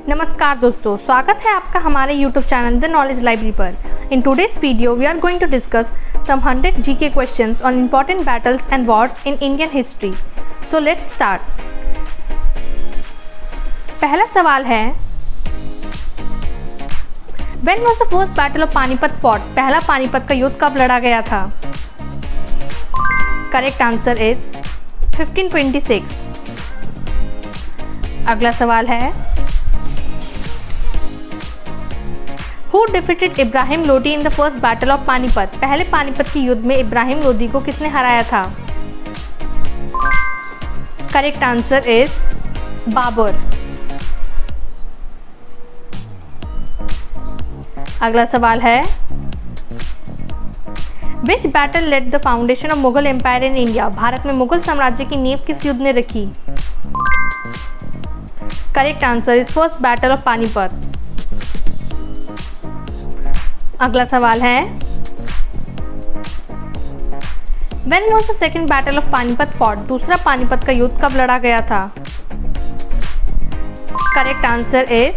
नमस्कार दोस्तों, स्वागत है आपका हमारे YouTube channel the Knowledge Library पर। In today's video we are going to discuss some 100 GK questions on important battles and wars in Indian history. So let's start. पहला सवाल है, when was the first battle of Panipat fought? पहला पानीपत का युद्ध कब लड़ा गया था? Correct answer is 1526। अगला सवाल है, Who defeated Ibrahim Lodi in the first battle of Panipat? पहले पानीपत के युद्ध में इब्राहिम लोदी को किसने हराया था? Correct answer is Babur. अगला सवाल है, Which battle led the foundation of Mughal empire in India? भारत में मुगल साम्राज्य की नींव किस युद्ध ने रखी? Correct answer is first battle of Panipat. अगला सवाल है, When was the second battle of Panipat fought? दूसरा पानीपत का युद्ध कब लड़ा गया था? Correct answer is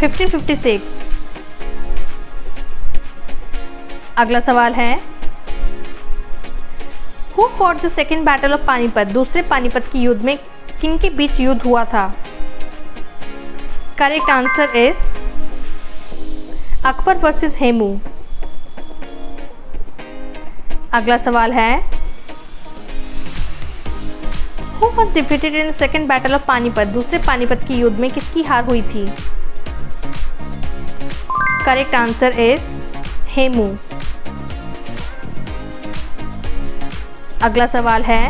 1556। अगला सवाल है, Who fought the second battle of Panipat? दूसरे पानीपत के युद्ध में किन के बीच युद्ध हुआ था? Correct answer is Akbar versus Hemu. अगला सवाल है, Who was defeated in the second battle of Panipat? दूसरे पानीपत के युद्ध में किसकी हार हुई थी? Correct answer is Hemu. अगला सवाल है,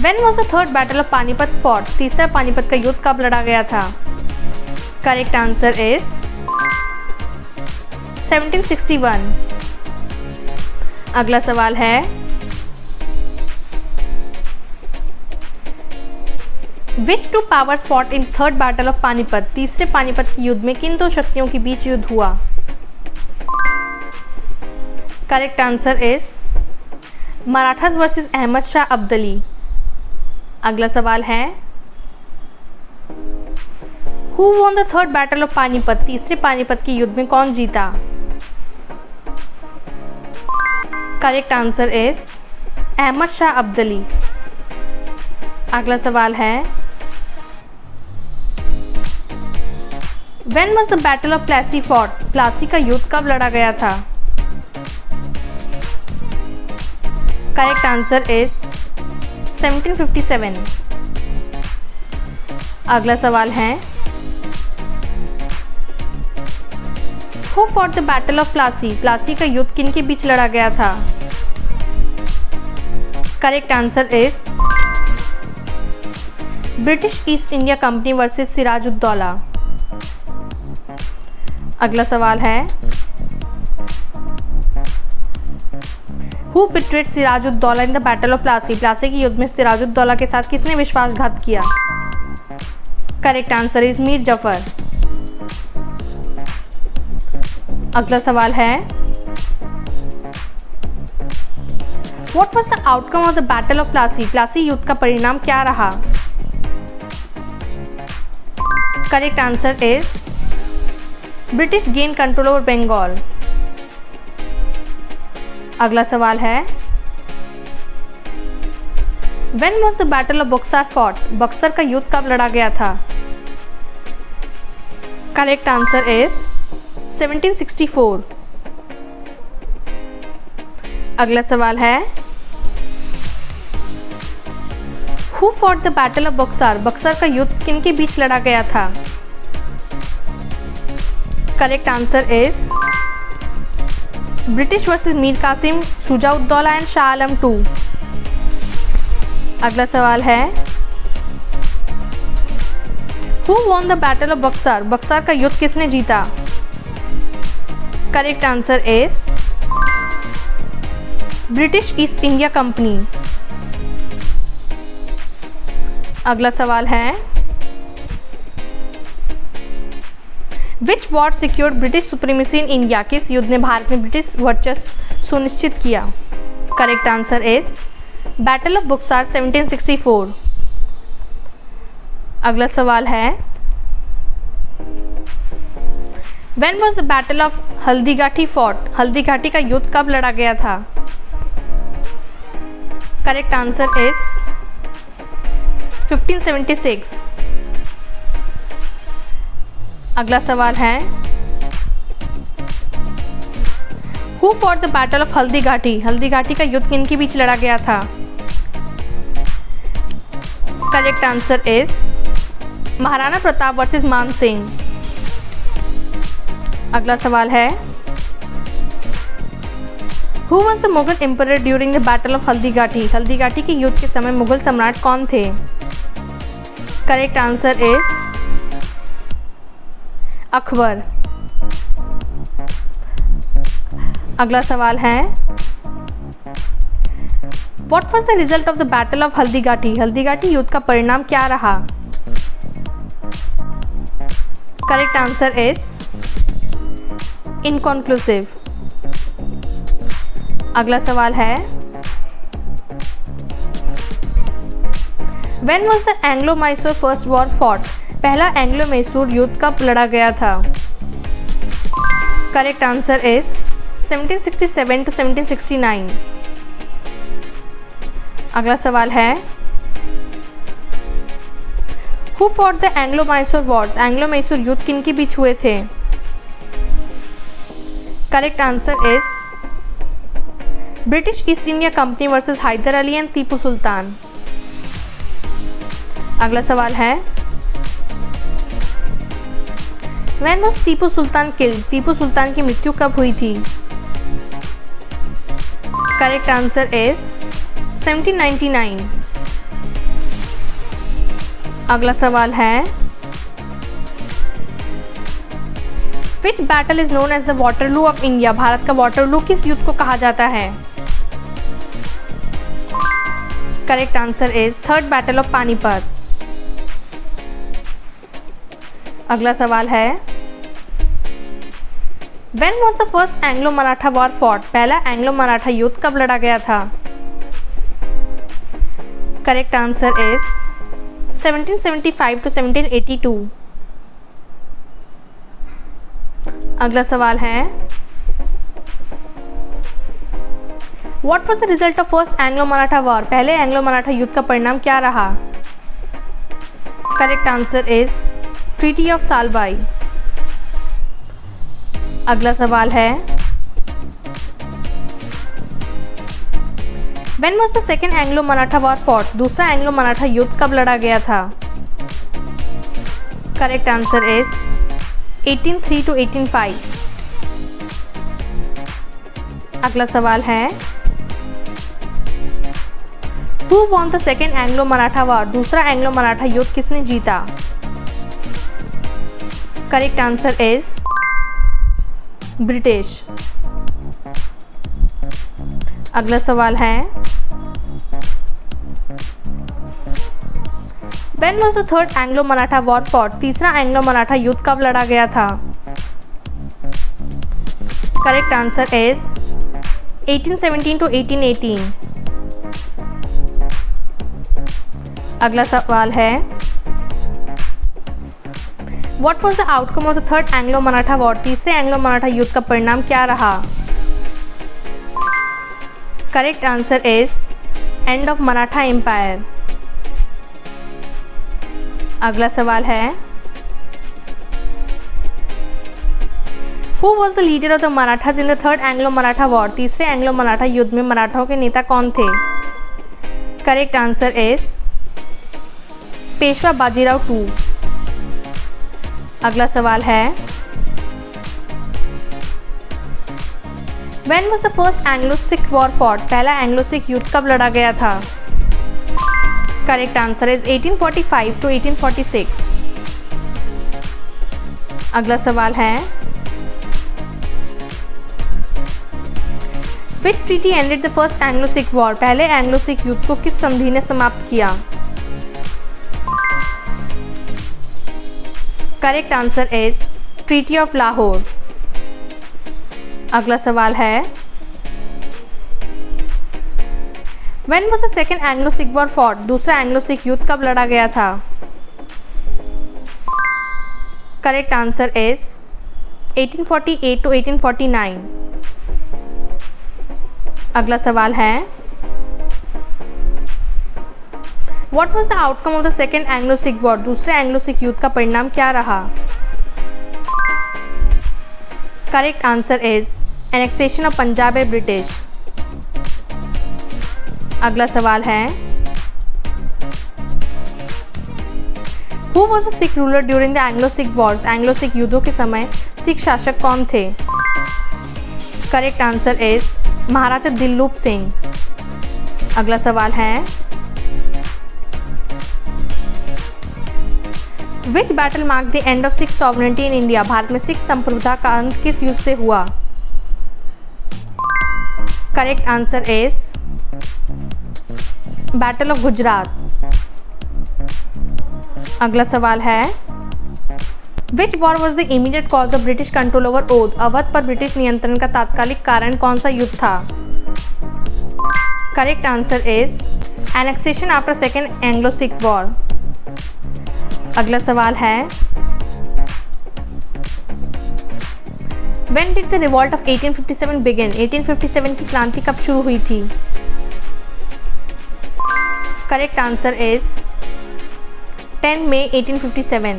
When was the third battle of Panipat fought? तीसरा पानीपत का युद्ध कब लड़ा गया था? Correct answer is 1761। अगला सवाल है, Which two powers fought in third battle of Panipat? तीसरे पानीपत के युद्ध में किन दो शक्तियों के बीच युद्ध हुआ? Correct answer is Marathas versus Ahmad Shah Abdali. अगला सवाल है, Who won the third battle of Panipat? तीसरे पानीपत के युद्ध में कौन जीता? Correct answer is Ahmad Shah Abdali. अगला सवाल है, When was the battle of Plassey fought? Plassey का युद्ध कब लड़ा गया था? Correct answer is 1757। अगला सवाल है, Who fought the battle of Plassey? Plassey का युद्ध किन के बीच लड़ा गया था? Correct answer is British East India company versus Sirajuddaula. अगला सवाल है, Who betrayed Sirajuddaula in the battle of Plassey? Plassey के युद्ध में सिराजुद्दौला के साथ किसने विश्वासघात किया? Correct answer is Mir Jafar. अगला सवाल है, What was the outcome of the battle of Plassey? Plassey युद्ध का परिणाम क्या रहा? Correct answer is British gain control over Bengal. अगला सवाल है, When was the battle of Buxar fought? Buxar का युद्ध कब लड़ा गया था? Correct answer is 1764। अगला सवाल है, Who fought the battle of Buxar? Buxar का युद्ध किन के बीच लड़ा गया था? Correct answer is British versus Mir Qasim, Shujauddaula and Shah Alam two. अगला सवाल है, Who won the battle of Buxar? Buxar का युद्ध किसने जीता? Correct answer is British East India Company. अगला सवाल है, Which war secured British supremacy in India? किस युद्ध ने भारत में ब्रिटिश वर्चस्व सुनिश्चित किया? Correct answer is battle of Buxar 1764। अगला सवाल है When was the Battle of Haldighati fought? Haldighati का युद्ध कब लड़ा गया था? Correct answer is 1576। अगला सवाल है Who fought the Battle of Haldighati? Haldighati का युद्ध किन के बीच लड़ा गया था? Correct answer is Maharana Pratap versus मान सिंह। अगला सवाल है Who was the Mughal emperor during the Battle of Haldighati? Haldighati के युद्ध के समय मुगल सम्राट कौन थे? Correct answer is Akbar. अगला सवाल है What was the result of the Battle of Haldighati? Haldighati युद्ध का परिणाम क्या रहा? Correct answer is inconclusive. अगला सवाल है When was the Anglo-Mysore First War fought? पहला एंग्लो मैसूर युद्ध कब लड़ा गया था? Correct answer is 1767 to 1769। अगला सवाल है Who fought the Anglo-Mysore Wars? Anglo Mysore युद्ध किन के बीच हुए थे? Correct answer is British East India company versus Haidar Ali and Tipu Sultan. अगला सवाल है When was Tipu Sultan killed? Tipu Sultan की मृत्यु कब हुई थी? Correct answer is 1799। अगला सवाल है Which battle is known as the Waterloo of India? Bharat का वाटरलू किस युद्ध को कहा जाता है? Correct answer is third battle of Panipat. अगला सवाल है When was the first Anglo-Maratha War fought? पहला एंग्लो मराठा युद्ध कब लड़ा गया था? Correct answer is 1775 to 1782। अगला सवाल है What was the result of first Anglo-Maratha War? पहले एंग्लो मराठा युद्ध का परिणाम क्या रहा? Correct answer is treaty of Salbai. अगला सवाल है When was the second Anglo-Maratha War fought? दूसरा एंग्लो मराठा युद्ध कब लड़ा गया था? Correct answer is 1803 to 1805। अगला सवाल है Who won the second Anglo-Maratha War? दूसरा एंग्लो मराठा युद्ध किसने जीता? Correct answer is British. अगला सवाल है When was the third Anglo-Maratha War fought? तीसरा एंग्लो मराठा युद्ध कब लड़ा गया था? Correct answer is 1817 to 1818। अगला सवाल है What was the outcome of the third Anglo-Maratha War? तीसरे एंग्लो मराठा युद्ध का परिणाम क्या रहा? Correct answer is end of Maratha empire. अगला सवाल है Who was the leader of the Marathas in the third Anglo-Maratha War? तीसरे एंग्लो मराठा युद्ध में मराठाओं के नेता कौन थे? Correct answer is Peshwa Bajirao two. अगला सवाल है When was the first Anglo-Sikh War fought? पहला एंग्लो सिख युद्ध कब लड़ा गया था? Correct answer is 1845 to 1846। अगला सवाल है Which treaty ended the first Anglo-Sikh War? पहले एंग्लो सिख युद्ध को किस संधि ने समाप्त किया? Correct answer is treaty of Lahore. अगला सवाल है When was the second Anglo-Sikh War fought? दूसरा एंग्लो सिख युद्ध कब लड़ा गया था? Correct answer is 1848 to 1849. अगला सवाल है, What was the outcome of the second Anglo-Sikh War? दूसरे एंग्लो सिख युद्ध का परिणाम क्या रहा? Correct answer is annexation of Punjab by British. अगला सवाल है, Who was a Sikh ruler during the Anglo-Sikh Wars? Anglo Sikh युद्धों के समय सिख शासक कौन थे? करेक्ट आंसर इज महाराजा दिलरूप सिंह. अगला सवाल है, Which battle marked the end of Sikh sovereignty in India? Bharat में सिख संप्रभुता का अंत किस युद्ध से हुआ? Correct answer is battle of Gujarat. अगला सवाल है, Which war was the immediate cause of British control over Oudh? Awadh पर ब्रिटिश नियंत्रण का तात्कालिक कारण कौन सा युद्ध था? Correct answer is annexation after second Anglo Sikh war. अगला सवाल है, When did the revolt of 1857 begin? 1857 की क्रांति कब शुरू हुई थी? करेक्ट आंसर इज 10 मई 1857.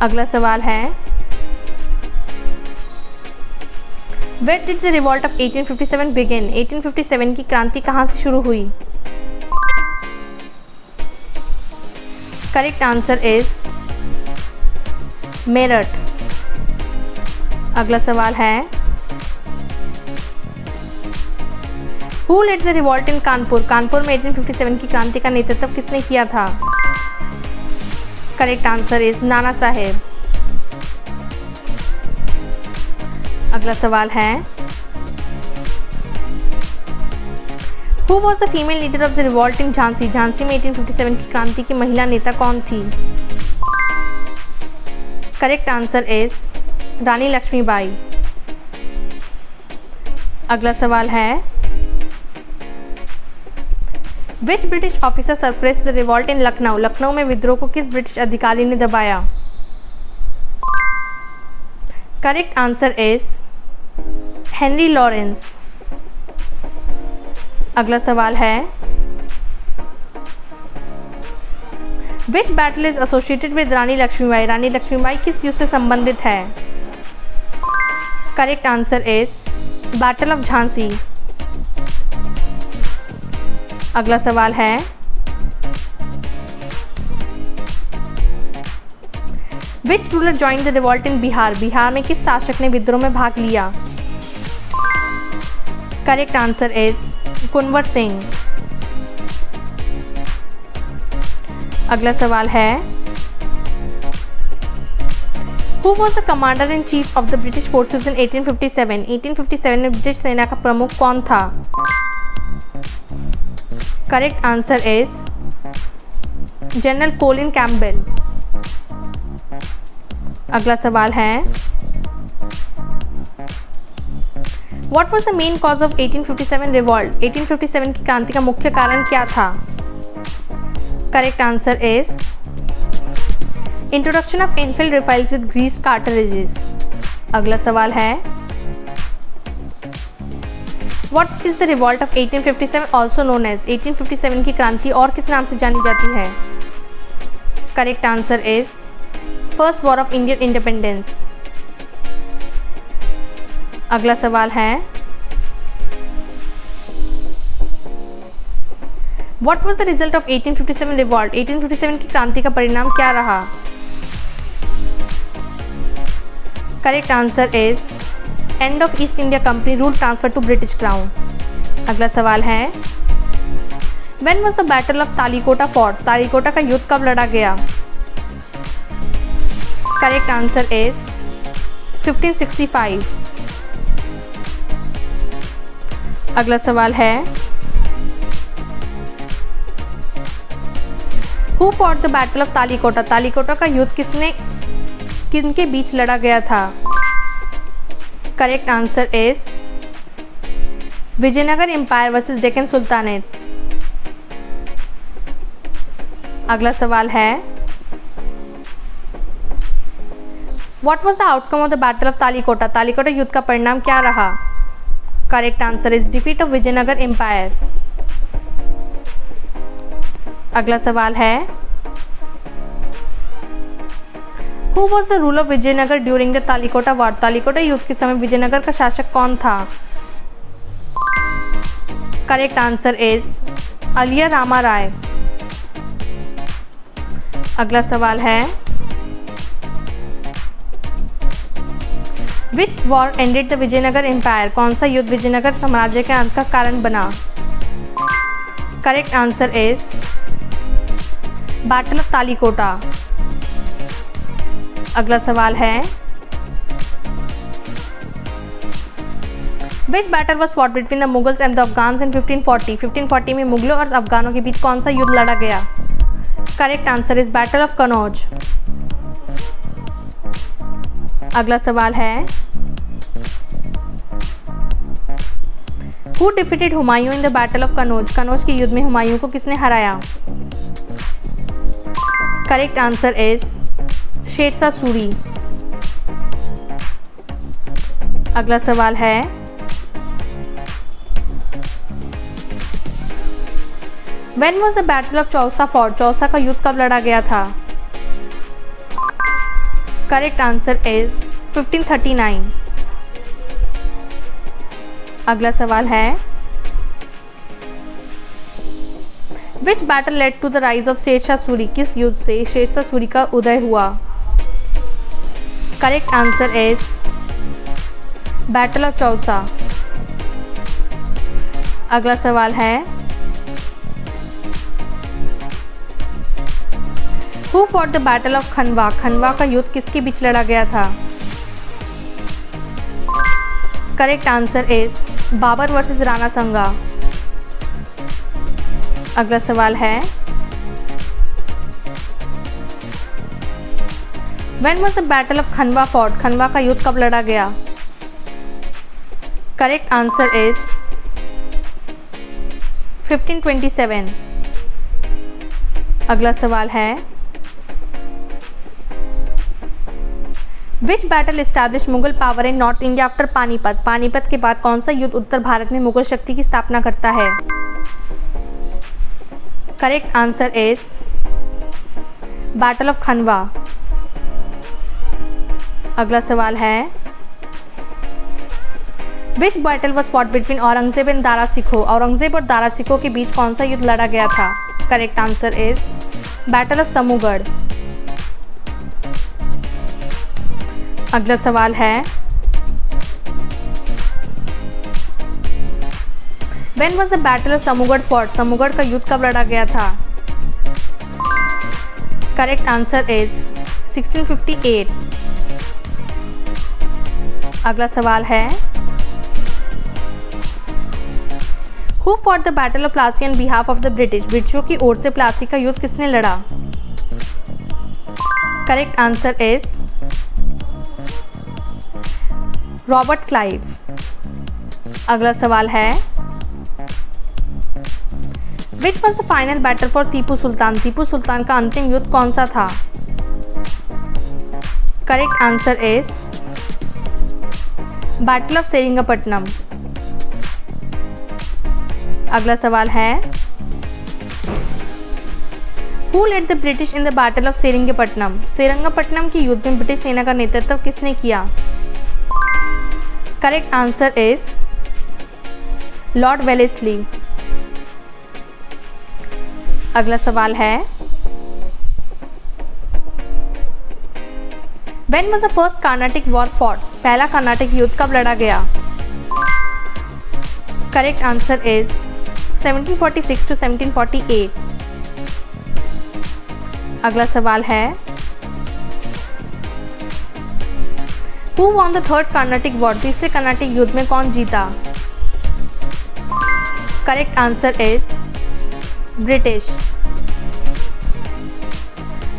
अगला सवाल है, Where did the revolt of 1857 begin? 1857 की क्रांति कहाँ से शुरू हुई? Correct answer is Meerut. अगला सवाल है, Who led the revolt in Kanpur? Kanpur में 1857 की क्रांति का नेतृत्व किसने किया था? Correct answer is Nana Saheb. अगला सवाल है, Who was the female leader of the revolt in Jhansi? Jhansi में 1857 की क्रांति की महिला नेता कौन थी? करेक्ट आंसर इज रानी लक्ष्मीबाई. अगला सवाल है, Which British officer suppressed the revolt in Lucknow? Lucknow में विद्रोह को किस ब्रिटिश अधिकारी ने दबाया? Correct answer is Henry Lawrence. अगला सवाल है, Which battle is associated with रानी लक्ष्मीबाई? रानी लक्ष्मीबाई किस युद्ध से संबंधित है? Correct answer is battle of Jhansi. अगला सवाल है, Which ruler joined the revolt in Bihar? Bihar में किस शासक ने विद्रोह में भाग लिया? Correct answer is Kunwar Singh. अगला सवाल है, Who was the commander in chief of the British forces in 1857? 1857 में ब्रिटिश सेना का प्रमुख कौन था? Correct answer is general Colin Campbell. अगला सवाल है, What was the main cause of 1857 revolt? 1857 की क्रांति का मुख्य कारण क्या था? Correct answer is introduction of Enfield rifles with greased cartridges. अगला सवाल है, What is the revolt of 1857 also known as? 1857 की क्रांति और किस नाम से जानी जाती है? Correct answer is first war of Indian independence. अगला सवाल है, What was the result of 1857 revolt? 1857 की क्रांति का परिणाम क्या रहा? Correct answer is end of East India company rule transfer to British crown. अगला सवाल है, When was the battle of Talikota fought? Talikota का युद्ध कब लड़ा गया? Correct answer is 1565. अगला सवाल है, Who fought the battle of Talikota? Talikota का युद्ध किनके बीच लड़ा गया था? Correct answer is Vijayanagara empire versus Deccan sultanates. अगला सवाल है, What was the outcome of the Battle of Talikota? Talikota युद्ध का परिणाम क्या रहा? Correct answer is defeat of Vijayanagara empire. अगला सवाल है, Who was the ruler of Vijayanagar during the Talikota war? Talikota युद्ध के समय विजयनगर का शासक कौन था? Correct answer is Aliya Rama Raya. अगला सवाल है, Which war ended the Vijayanagara empire? कौन सा युद्ध विजयनगर साम्राज्य के अंत का कारण बना? Correct answer is battle of Talikota. अगला सवाल है, Which battle was fought between the Mughals and the Afghans in 1540? 1540 में मुगलों और अफगानों के बीच कौन सा युद्ध लड़ा गया? Correct answer is battle of Kannauj. अगला सवाल है, Who defeated Humayun in the battle of Kannauj? Kannauj के युद्ध में हुमायूं को किसने हराया? Correct answer is Sher Shah Suri. अगला सवाल है, When was the battle of Chausa fought? Chausa का युद्ध कब लड़ा गया था? Correct answer is 1539। अगला सवाल है, Which battle led to the rise of Sher Shah Suri? किस युद्ध से शेरशाह सूरी का उदय हुआ? Correct answer is battle of Chausa. अगला सवाल है, Who fought the battle of खनवा? खनवा का युद्ध किसके बीच लड़ा गया था? Correct answer is Babar versus Rana Sanga. अगला सवाल है, When was the battle of खनवा fought? खनवा का युद्ध कब लड़ा गया? Correct answer is 1527। अगला सवाल है, Which battle established Mughal power in north India after Panipat? Panipat के बाद कौन सा युद्ध उत्तर भारत में मुगल शक्ति की स्थापना करता है? Correct answer is battle of Khanwa. अगला सवाल है, Which battle was fought between Aurangzeb and Dara Shikoh? Aurangzeb और दारा सिखो के बीच कौन सा युद्ध लड़ा गया था? Correct answer is battle of Samugarh. अगला सवाल है, When was the battle of समूगढ़ fought? समूगढ़ का युद्ध कब लड़ा गया था? Correct answer is 1658। अगला सवाल है, Who fought the battle of Plassey on behalf of the British? ब्रिटिशों की ओर से प्लासी का युद्ध किसने लड़ा? Correct answer is Robert Clive. अगला सवाल है, Which was the final battle for Tipu Sultan? Tipu सुल्तान का अंतिम युद्ध कौन सा था? Correct answer is battle of Seringapatam. अगला सवाल है, Who led the British in the battle of Seringapatam? Seringapatam के युद्ध में ब्रिटिश सेना का नेतृत्व किसने किया? Correct answer is Lord Wellesley. अगला सवाल है, When was the first Carnatic War fought? पहला कर्नाटक युद्ध कब लड़ा गया? Correct answer is 1746 to 1748। अगला सवाल है, Who won the third Carnatic War? तीसरे कर्नाटिक युद्ध में कौन जीता? Correct answer is British.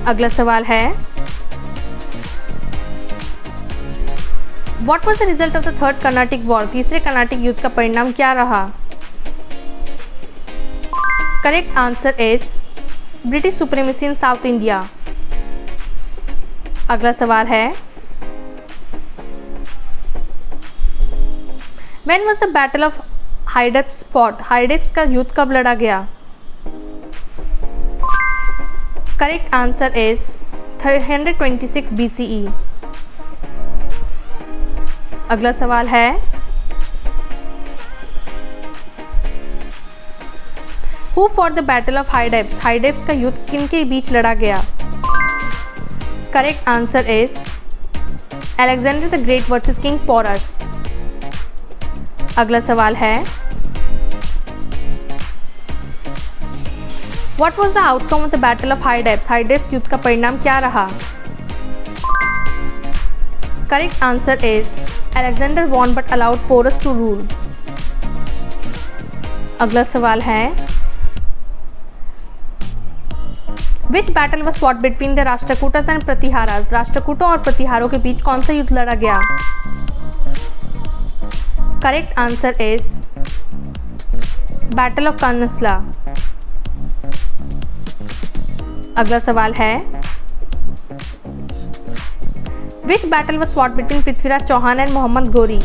अगला सवाल है, What was the result of the third Carnatic War? तीसरे कर्नाटिक युद्ध का परिणाम क्या रहा? Correct answer is British supremacy in south India. अगला सवाल है, When was the Battle of Hydaspes fought? हाइडेप्स का युद्ध कब लड़ा गया? Correct answer is 326 BCE। अगला सवाल है Who fought the Battle of Hydaspes? हाइडेप्स का युद्ध किन के बीच लड़ा गया? Correct answer is Alexander the great versus king Porus. अगला सवाल है What was the outcome of the Battle of Hydaspes? हाइडेप्स युद्ध का परिणाम क्या रहा? Correct answer is Alexander won but allowed Porus to rule। अगला सवाल है Which battle was fought between the Rashtrakutas and Pratiharas? राष्ट्रकूटों और प्रतिहारों के बीच कौन सा युद्ध लड़ा गया? Correct answer is battle of Karnal. अगला सवाल है Which battle was fought between Prithviraj Chauhan and Mohammad Ghori?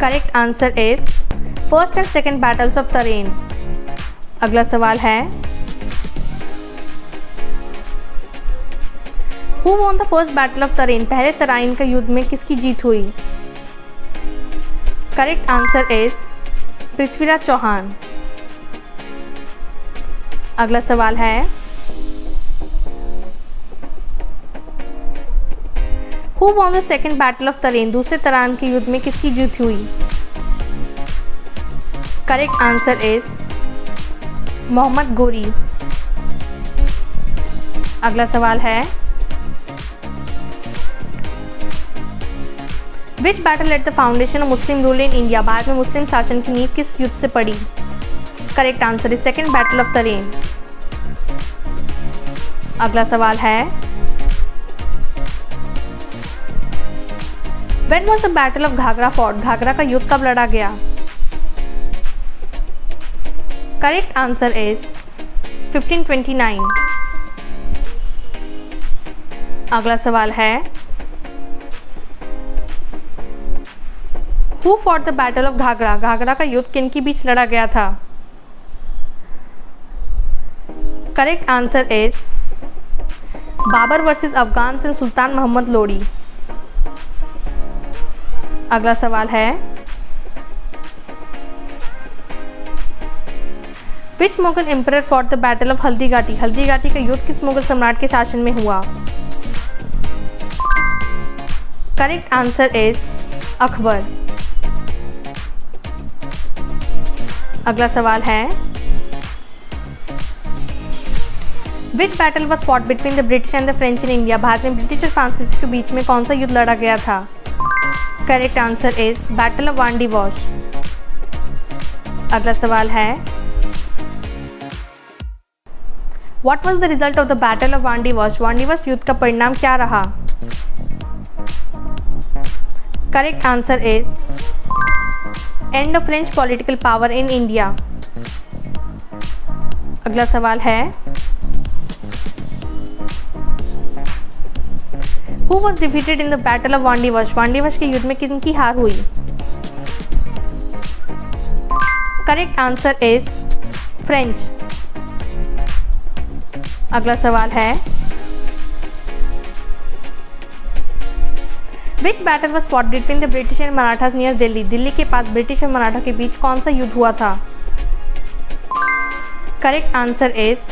Correct answer is first and second battles of तरेन। अगला सवाल है Who won the first battle of तरेन? पहले तराइन का युद्ध में किसकी जीत हुई? Correct answer is Prithviraj Chauhan. अगला सवाल है Who won the second battle of तरेन? दूसरे तराइन के युद्ध में किसकी जीत हुई? Correct answer is Mohammad Ghori. अगला सवाल है Which battle laid the foundation of Muslim rule in India? Bharat में मुस्लिम शासन की नींव किस युद्ध से पड़ी? Correct answer is second battle of तरेन। अगला सवाल है When was the battle of Ghaghara fought? Ghaghara का युद्ध कब लड़ा गया? Correct answer is 1529। अगला सवाल है Who fought the battle of Ghaghara? Ghaghara का युद्ध किन के बीच लड़ा गया था? Correct answer is Babar versus Afghan and Sultan Mohammad Lodi. अगला सवाल है Which Mughal emperor fought the battle of Haldighati? Haldighati का युद्ध किस मुगल सम्राट के शासन में हुआ? Correct answer is Akbar. अगला सवाल है Which battle was fought between the British and the French in India? Bharat में ब्रिटिश और फ्रांसीसी के बीच में कौन सा युद्ध लड़ा गया था? Correct answer is battle of Wandiwash. अगला सवाल है What was the result of the battle of Wandiwash? Wandiwash युद्ध का परिणाम क्या रहा? Correct answer is end of French political power in India. अगला सवाल है Who was defeated in the battle of Wandiwash? Wandiwash के युद्ध में किनकी हार हुई? Correct answer is French. अगला सवाल है Which battle was fought between the British and Marathas near Delhi? Delhi के पास ब्रिटिश और मराठा के बीच कौन सा युद्ध हुआ था? Correct answer is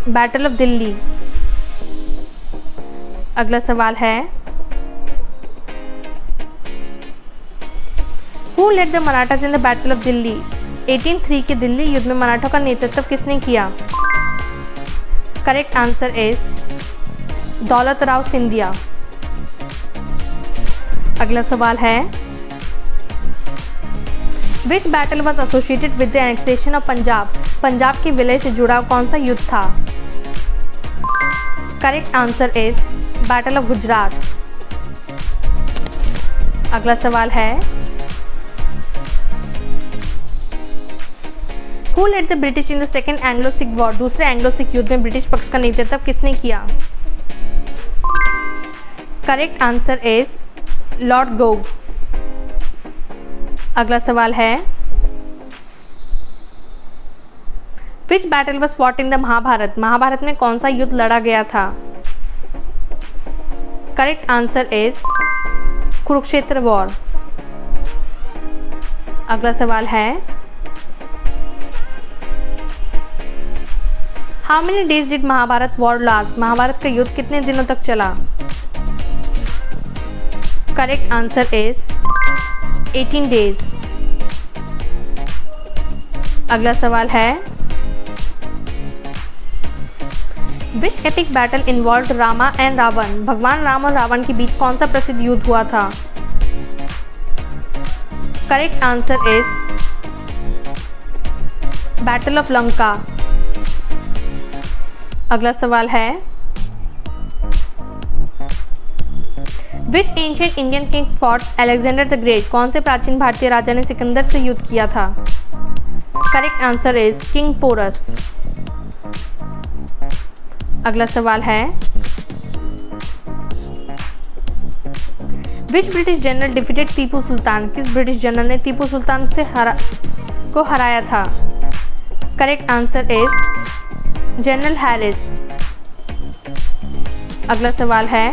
battle of Delhi. अगला सवाल है Who led the Marathas in the Battle of Delhi? 1803 के दिल्ली युद्ध में मराठों का नेतृत्व किसने किया? करेक्ट आंसर इज दौलत राव सिंधिया। अगला सवाल है Which battle was associated with the annexation of Punjab? Punjab के विलय से जुड़ा कौन सा युद्ध था? Correct answer is battle of Gujarat. अगला सवाल है Who led the British in the second Anglo-Sikh War? दूसरे एंग्लो सिख युद्ध में ब्रिटिश पक्ष का नेतृत्व किसने किया? Correct answer is Lord Gough. अगला सवाल है which battle was fought in the Mahabharata? Mahabharata में कौन सा युद्ध लड़ा गया था? Correct answer is Kurukshetra war. अगला सवाल है how many days did Mahabharata war last? Mahabharata का युद्ध कितने दिनों तक चला? Correct answer is 18 days. अगला सवाल है which epic battle involved Rama and Ravana? भगवान राम और रावण के बीच कौन सा प्रसिद्ध युद्ध हुआ था? Correct answer is battle of Lanka. अगला सवाल है which ancient Indian king fought Alexander the Great? कौन से प्राचीन भारतीय राजा ने सिकंदर से युद्ध किया था? Correct answer is king Porus. अगला सवाल है which British general defeated Tipu Sultan? किस ब्रिटिश जनरल ने टीपू सुल्तान को हराया था? Correct answer is general Harris. अगला सवाल है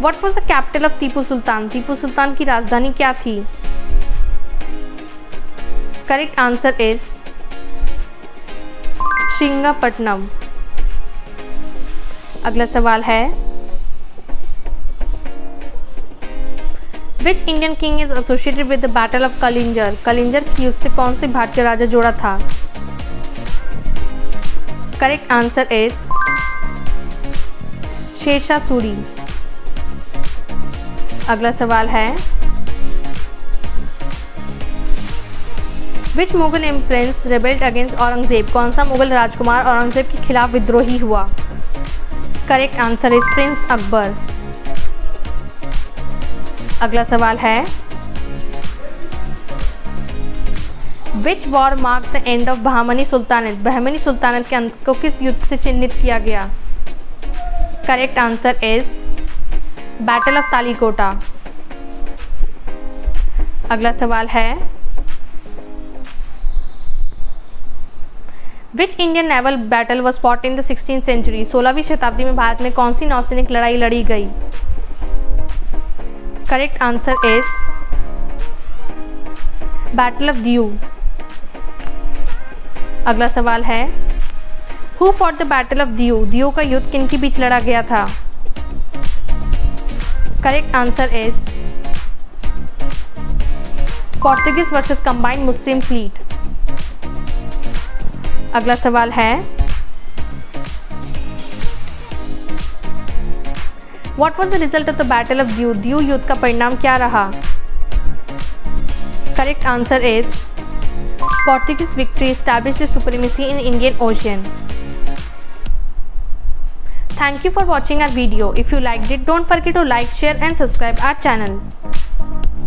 what was the capital of Tipu Sultan? Tipu Sultan की राजधानी क्या थी? Correct answer is Srirangapatnam. अगला सवाल है which Indian king is associated with the battle of Kalinjar? Kalinjar की युद्ध से कौन से भारतीय राजा जोड़ा था? Correct answer is Sher Shah Suri. अगला सवाल है which Mughal empress rebelled against Aurangzeb? कौन सा मुगल राजकुमार औरंगजेब के खिलाफ विद्रोही हुआ? Correct answer is prince Akbar. अगला सवाल है which war mark the end of Bahmani sultanate? Bahmani sultanate के अंत को किस युद्ध से चिन्हित किया गया? Correct answer is battle of Talikota. अगला सवाल है which Indian naval battle was fought in the 16th century? 16वीं शताब्दी में भारत में कौन सी नौसैनिक लड़ाई लड़ी गई? Correct answer is battle of Diu. अगला सवाल है who fought the battle of Diu? Diu का युद्ध किन के बीच लड़ा गया था? Correct answer is Portuguese versus combined Muslim fleet. अगला सवाल है what was the result of the battle of Diu? Diu युद्ध का परिणाम क्या रहा? Correct answer is Portuguese victory established the supremacy in Indian ocean. Thank you for watching our video. If you liked it, don't forget to like, share and subscribe our channel.